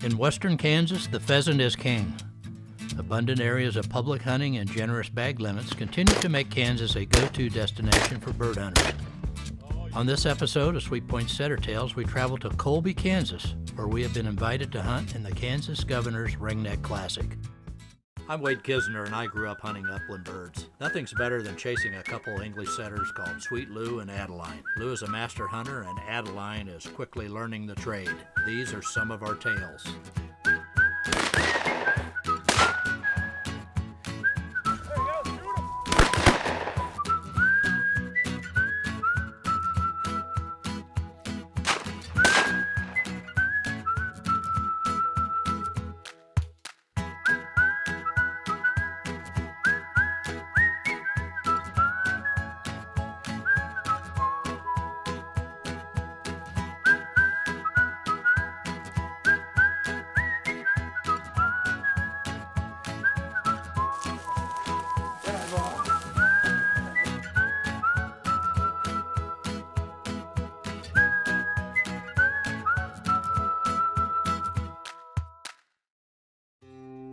In western Kansas, the pheasant is king. Abundant areas of public hunting and generous bag limits continue to make Kansas a go-to destination for bird hunters. On this episode of Sweet Point Setter Tales, we travel to Colby, Kansas, where we have been invited to hunt in the Kansas Governor's Ringneck Classic. I'm Wade Kisner, and I grew up hunting upland birds. Nothing's better than chasing a couple English setters called Sweet Lou and Adeline. Lou is a master hunter, and Adeline is quickly learning the trade. These are some of our tales.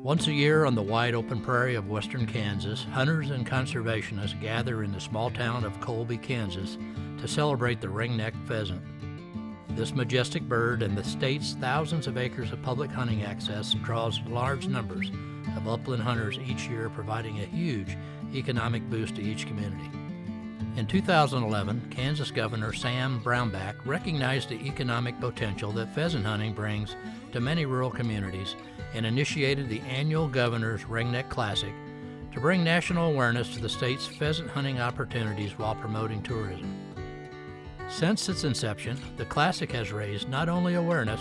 Once a year on the wide open prairie of western Kansas, hunters and conservationists gather in the small town of Colby, Kansas to celebrate the ringneck pheasant. This majestic bird and the state's thousands of acres of public hunting access draws large numbers of upland hunters each year, providing a huge economic boost to each community. In 2011, Kansas Governor Sam Brownback recognized the economic potential that pheasant hunting brings to many rural communities and initiated the annual Governor's Ringneck Classic to bring national awareness to the state's pheasant hunting opportunities while promoting tourism. Since its inception, the Classic has raised not only awareness,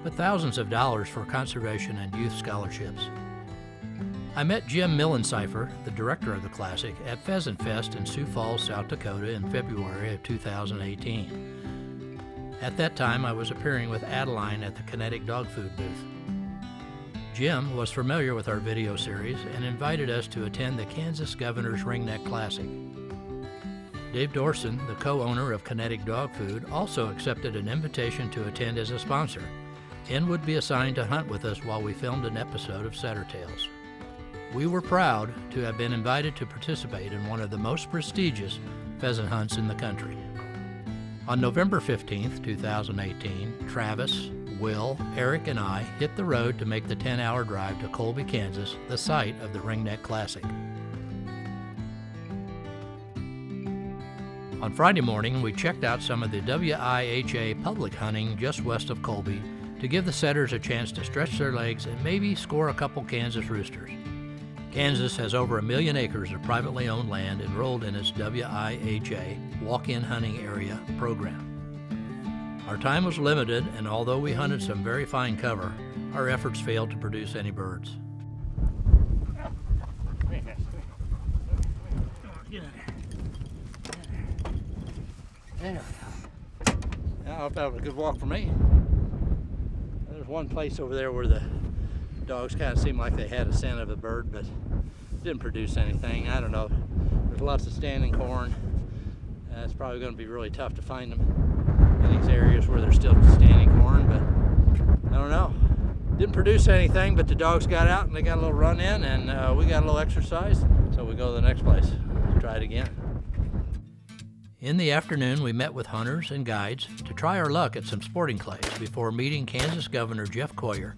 but thousands of dollars for conservation and youth scholarships. I met Jim Millensifer, the director of the Classic, at Pheasant Fest in Sioux Falls, South Dakota in February of 2018. At that time, I was appearing with Adeline at the Kinetic Dog Food booth. Jim was familiar with our video series and invited us to attend the Kansas Governor's Ringneck Classic. Dave Dourson, the co-owner of Kinetic Dog Food, also accepted an invitation to attend as a sponsor and would be assigned to hunt with us while we filmed an episode of Setter Tales. We were proud to have been invited to participate in one of the most prestigious pheasant hunts in the country. On November 15, 2018, Travis, Will, Eric, and I hit the road to make the 10-hour drive to Colby, Kansas, the site of the Ringneck Classic. On Friday morning, we checked out some of the WIHA public hunting just west of Colby to give the setters a chance to stretch their legs and maybe score a couple Kansas roosters. Kansas has over 1 million acres of privately owned land enrolled in its WIHA walk-in hunting area program. Our time was limited, and although we hunted some very fine cover, our efforts failed to produce any birds. There we go. I hope that was a good walk for me. There's one place over there where the dogs kind of seemed like they had a scent of a bird, but didn't produce anything. I don't know. There's lots of standing corn. It's probably going to be really tough to find them in these areas where there's still standing corn, but I don't know. Didn't produce anything, but the dogs got out and they got a little run in, and we got a little exercise, so we go to the next place. Try it again. In the afternoon, we met with hunters and guides to try our luck at some sporting clays before meeting Kansas Governor Jeff Coyer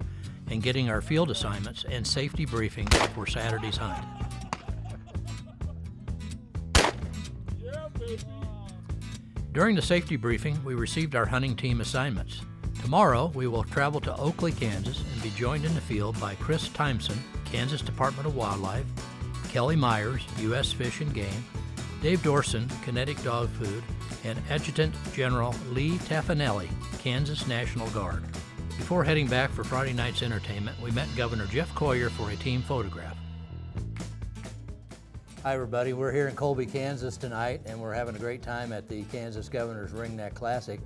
and getting our field assignments and safety briefing for Saturday's hunt. During the safety briefing, we received our hunting team assignments. Tomorrow, we will travel to Oakley, Kansas, and be joined in the field by Chris Tymeson, Kansas Department of Wildlife, Kelly Myers, U.S. Fish and Game, Dave Dourson, Kinetic Dog Food, and Adjutant General Lee Tafanelli, Kansas National Guard. Before heading back for Friday night's entertainment, we met Governor Jeff Coyer for a team photograph. Hi everybody, we're here in Colby, Kansas tonight, and we're having a great time at the Kansas Governor's Ringneck Classic.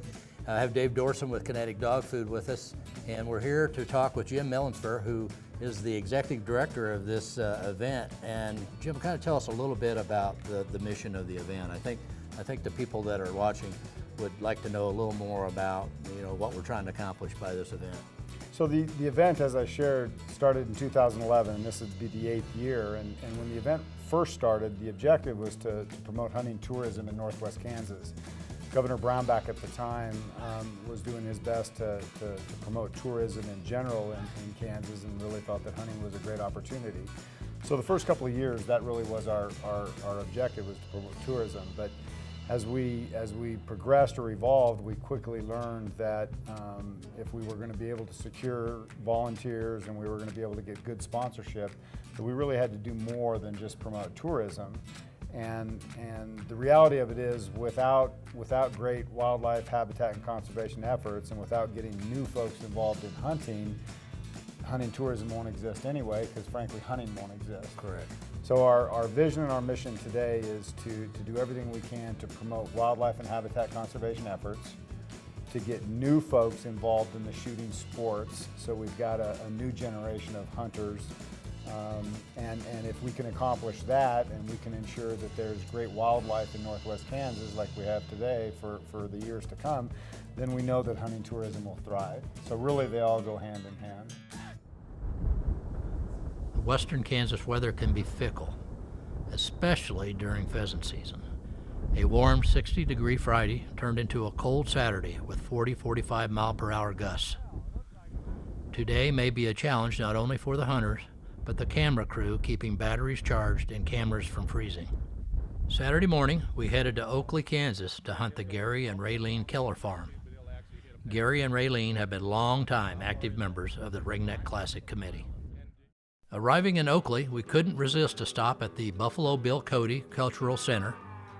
I have Dave Dourson with Kinetic Dog Food with us, and we're here to talk with Jim Millensifer, who is the executive director of this event. And Jim, kind of tell us a little bit about the mission of the event. I think the people that are watching would like to know a little more about what we're trying to accomplish by this event. So the event, as I shared, started in 2011, and this would be the 8th year. And when the event first started, the objective was to promote hunting tourism in northwest Kansas. Governor Brownback at the time was doing his best to promote tourism in general in Kansas, and really thought that hunting was a great opportunity. So the first couple of years, that really was our objective, was to promote tourism. But as we progressed or evolved, we quickly learned that if we were going to be able to secure volunteers and we were going to be able to get good sponsorship, that we really had to do more than just promote tourism. And the reality of it is, without great wildlife habitat and conservation efforts, and without getting new folks involved in hunting tourism won't exist anyway, because frankly, hunting won't exist. Correct. So our vision and our mission today is to do everything we can to promote wildlife and habitat conservation efforts, to get new folks involved in the shooting sports. So we've got a new generation of hunters. And if we can accomplish that, and we can ensure that there's great wildlife in northwest Kansas like we have today for the years to come, then we know that hunting tourism will thrive. So really they all go hand in hand. Western Kansas weather can be fickle, especially during pheasant season. A warm 60-degree Friday turned into a cold Saturday with 40-45 mile-per-hour gusts. Today may be a challenge not only for the hunters, but the camera crew keeping batteries charged and cameras from freezing. Saturday morning, we headed to Oakley, Kansas to hunt the Gary and Raylene Keller farm. Gary and Raylene have been long-time active members of the Ringneck Classic Committee. Arriving in Oakley, we couldn't resist a stop at the Buffalo Bill Cody Cultural Center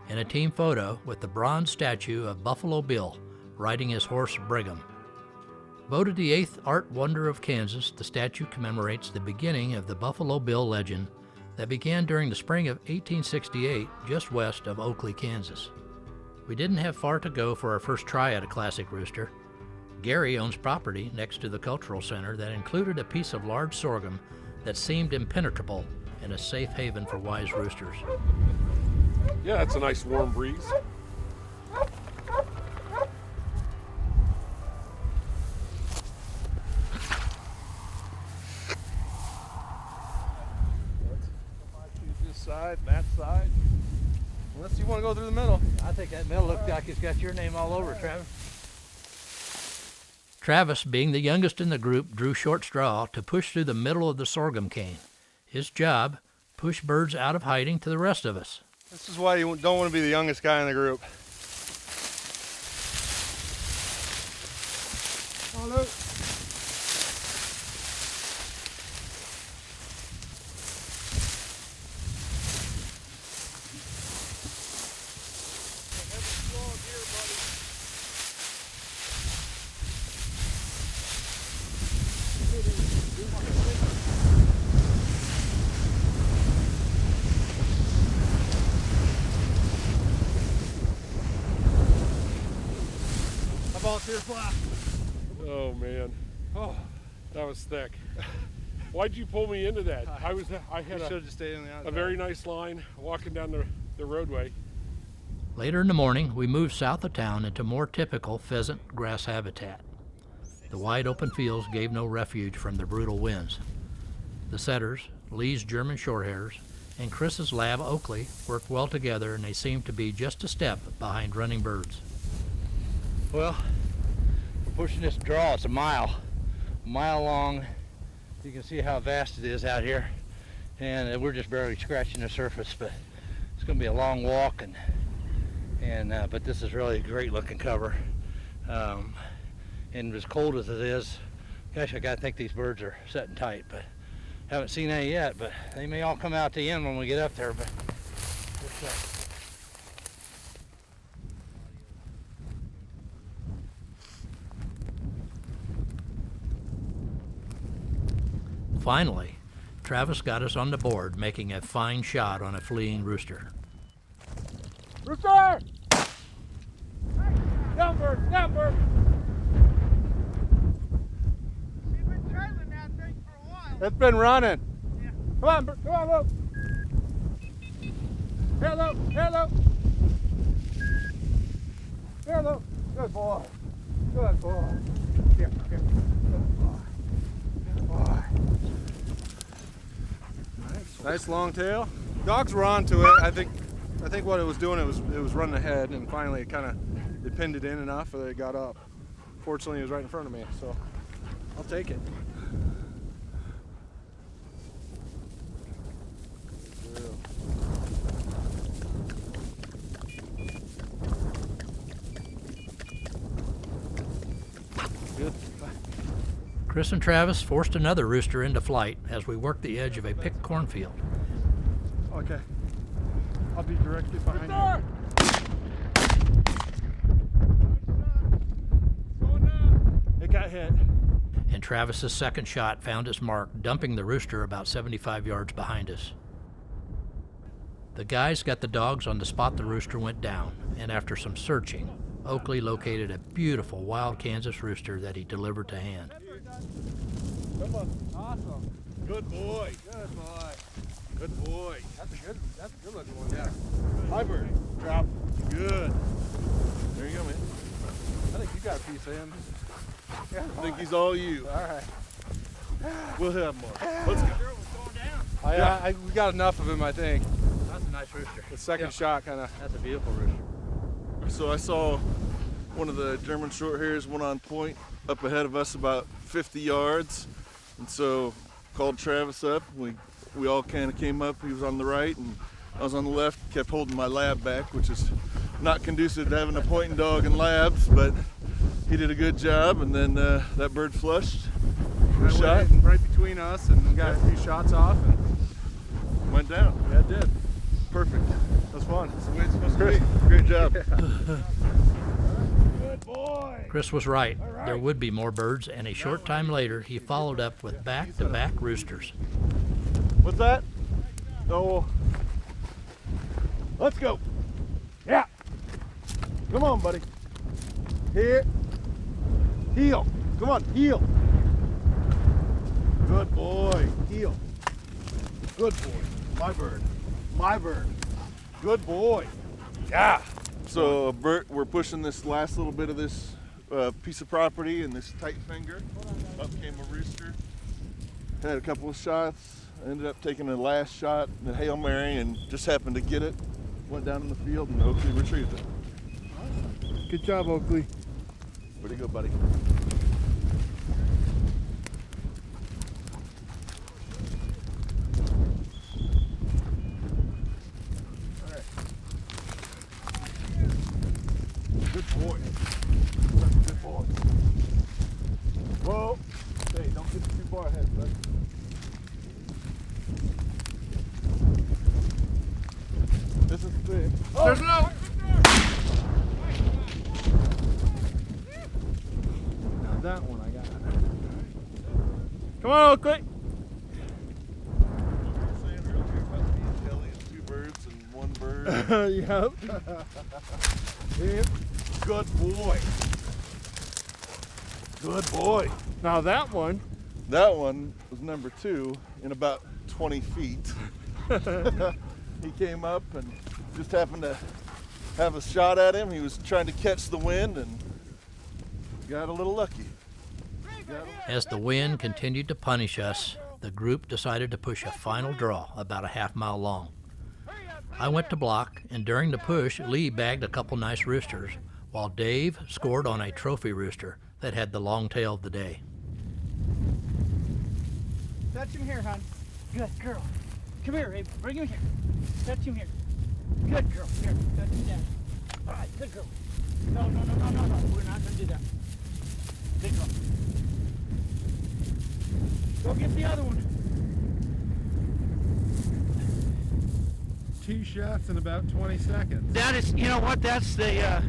and a team photo with the bronze statue of Buffalo Bill riding his horse Brigham. Voted the 8th art wonder of Kansas, the statue commemorates the beginning of the Buffalo Bill legend that began during the spring of 1868 just west of Oakley, Kansas. We didn't have far to go for our first try at a classic rooster. Gary owns property next to the cultural center that included a piece of large sorghum that seemed impenetrable and a safe haven for wise roosters. Yeah, it's a nice warm breeze. This side, that side. Unless you want to go through the middle. I think that middle looks like it's got your name all over it, Travis. Travis, being the youngest in the group, drew short straw to push through the middle of the sorghum cane. His job, push birds out of hiding to the rest of us. This is why you don't want to be the youngest guy in the group. Hello. Volunteer flap. Oh man, oh, that was thick. Why'd you pull me into that? I had a very nice line walking down the roadway. Later in the morning, we moved south of town into more typical pheasant grass habitat. The wide open fields gave no refuge from the brutal winds. The setters, Lee's German Shorthairs, and Chris's lab Oakley worked well together, and they seemed to be just a step behind running birds. Well, we're pushing this draw. It's a mile long. You can see how vast it is out here, and we're just barely scratching the surface. But it's going to be a long walk, but this is really a great looking cover. And as cold as it is, gosh, I gotta think these birds are sitting tight. But haven't seen any yet. But they may all come out the end when we get up there. But finally, Travis got us on the board, making a fine shot on a fleeing rooster. Rooster! Down bird, down bird! You've been trailing that thing for a while. It's been running. Yeah. Come on, come on, Luke. Here, Luke, here, Luke. Here, Luke. Good boy. Good boy. Here, here. Good boy. Nice long tail. Dogs were onto it. I think what it was doing, it was running ahead, and finally it pinned it in enough that it got up. Fortunately, it was right in front of me, so I'll take it. Good. Chris and Travis forced another rooster into flight as we worked the edge of a picked cornfield. Okay. I'll be directly behind you. It got hit. And Travis's second shot found its mark, dumping the rooster about 75 yards behind us. The guys got the dogs on the spot the rooster went down, and after some searching, Oakley located a beautiful wild Kansas rooster that he delivered to hand. Come on. Awesome. Good boy. Good boy. Good boy. That's a good looking one. Yeah. Hi, bird. Drop. Good. There you go, man. I think you got a piece of him. Yeah, I think he's all you. All right. We'll have more. Let's go. We got enough of him, I think. That's a nice rooster. The second shot kind of. That's a beautiful rooster. So I saw one of the German short hairs went on point up ahead of us about 50 yards, and so called Travis up. We all kind of came up. He was on the right and I was on the left. Kept holding my lab back, which is not conducive to having a pointing dog in labs, but he did a good job. And then that bird flushed. We shot right between us, and we got a few shots off and went down. Yeah, it did. Perfect. That was fun. That's the way it's supposed to be. Great job. Good boy. Chris was right. There would be more birds, and a short time later, he followed up with back-to-back roosters. What's that? No. Let's go. Yeah. Come on, buddy. Here. Heel. Come on, heel. Good boy. Heel. Good boy. My bird. My bird. Good boy. Yeah. So Bert, we're pushing this last little bit of this piece of property and this tight finger. Up came a rooster. Had a couple of shots. Ended up taking the last shot, the Hail Mary, and just happened to get it. Went down in the field and Oakley retrieved it. Good job, Oakley. Where'd he go, buddy? Good boy. That's a good boy. Whoa. Hey, don't get too far ahead, bud. This is big. Oh. There's no. Now that one I got. Come on, Oakley. Saying earlier about being Kelly and two birds and one bird. Yep. Good boy. Good boy. Now that one. That one was number 2 in about 20 feet. He came up and just happened to have a shot at him. He was trying to catch the wind and got a little lucky. As the wind continued to punish us, the group decided to push a final draw about a half-mile long. I went to block, and during the push, Lee bagged a couple nice roosters, while Dave scored on a trophy rooster that had the long tail of the day. Touch him here, hon. Good girl. Come here, Abe. Bring him here. Touch him here. Good girl. Here, touch him down. All right, good girl. No. We're not going to do that. Good girl. Go get the other one. 2 shots in about 20 seconds. That is, you know what? That's the, I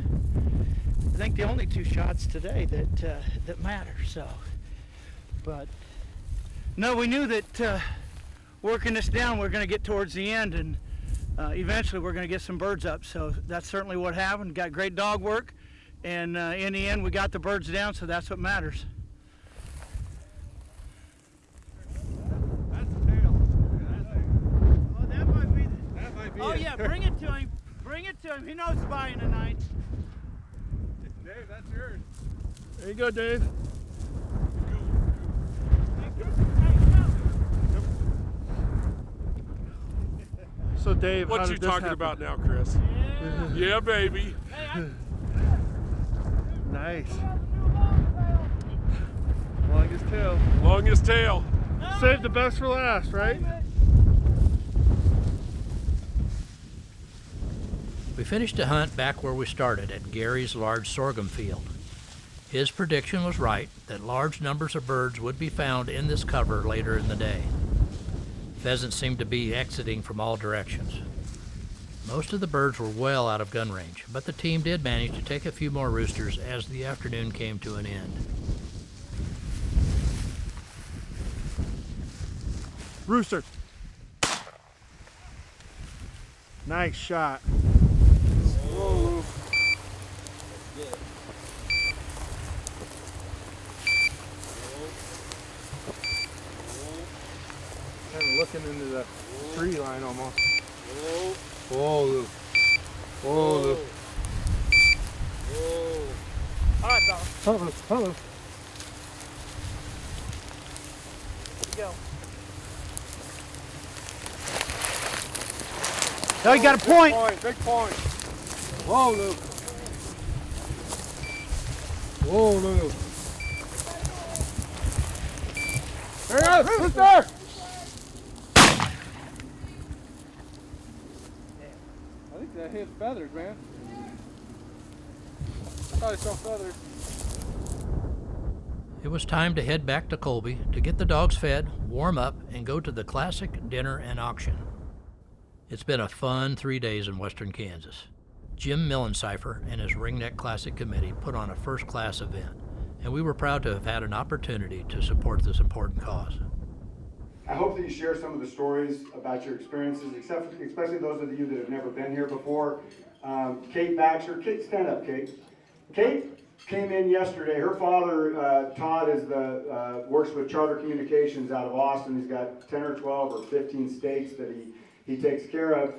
think the only 2 shots today that matter. So, but no, we knew that working this down, we're going to get towards the end, and eventually we're going to get some birds up. So that's certainly what happened. Got great dog work, and in the end, we got the birds down. So that's what matters. That's the tail. Oh, that might be. That might be Oh it. yeah, bring it to him. Bring it to him. He knows spying tonight. Dave, that's yours. There you go, Dave. So Dave, What how you did this talking happen? about now, Chris? Yeah, baby. Nice. Longest tail. Longest tail. Save the best for last, right? We finished the hunt back where we started at Gary's large sorghum field. His prediction was right that large numbers of birds would be found in this cover later in the day. Pheasants seemed to be exiting from all directions. Most of the birds were well out of gun range, but the team did manage to take a few more roosters as the afternoon came to an end. Rooster. Nice shot. Whoa. Kind of looking into the tree line almost. Whoa, Lou. Whoa, Lou. All right, fella. Hello, hello. Here we go. Oh, you got a point. Big point. Whoa, Lou. Whoa, Lou. There he is, Rooster! I think that hit feathers, man. I thought I saw feathers. It was time to head back to Colby to get the dogs fed, warm up, and go to the classic dinner and auction. It's been a fun 3 days in western Kansas. Jim Millensifer and his Ringneck Classic committee put on a first-class event, and we were proud to have had an opportunity to support this important cause. I hope that you share some of the stories about your experiences, especially those of you that have never been here before. Kate Baxter. Kate, stand up, Kate. Kate came in yesterday. Her father, Todd, works with Charter Communications out of Austin. He's got 10 or 12 or 15 states that he takes care of.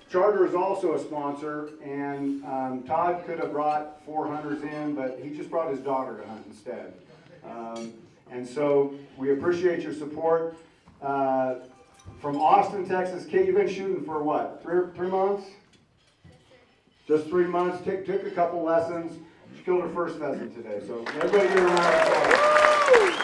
Charter is also a sponsor, and Todd could have brought 4 hunters in, but he just brought his daughter to hunt instead. And so we appreciate your support. From Austin, Texas, Kate, you've been shooting for what, 3 months? Just 3 months. Took a couple lessons. She killed her first pheasant today. So everybody give her a round of applause.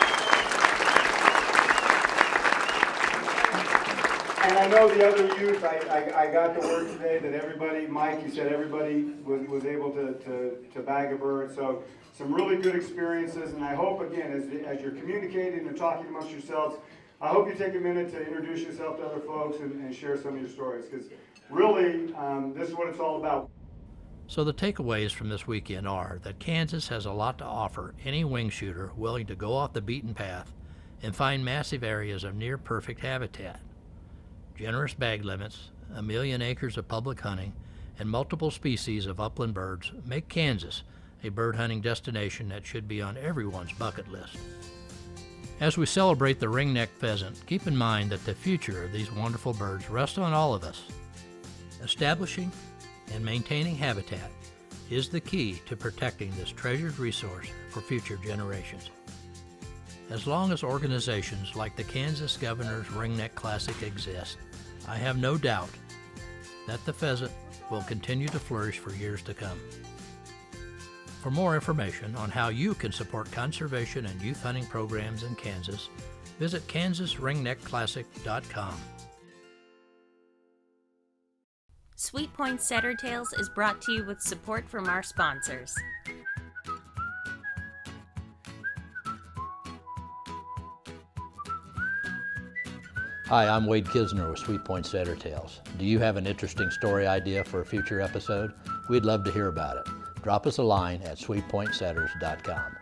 And I know the other youth, I got the word today that everybody, Mike, you said everybody was able to bag a bird. So some really good experiences. And I hope, again, as you're communicating and talking amongst yourselves, I hope you take a minute to introduce yourself to other folks and share some of your stories. Because really, this is what it's all about. So the takeaways from this weekend are that Kansas has a lot to offer any wing shooter willing to go off the beaten path and find massive areas of near-perfect habitat. Generous bag limits, 1 million acres of public hunting, and multiple species of upland birds make Kansas a bird hunting destination that should be on everyone's bucket list. As we celebrate the ringneck pheasant, keep in mind that the future of these wonderful birds rests on all of us. Establishing and maintaining habitat is the key to protecting this treasured resource for future generations. As long as organizations like the Kansas Governor's Ringneck Classic exist, I have no doubt that the pheasant will continue to flourish for years to come. For more information on how you can support conservation and youth hunting programs in Kansas, visit kansasringneckclassic.com. Sweet Point Setter Tales is brought to you with support from our sponsors. Hi, I'm Wade Kisner with Sweet Point Setter Tales. Do you have an interesting story idea for a future episode? We'd love to hear about it. Drop us a line at sweetpointsetters.com.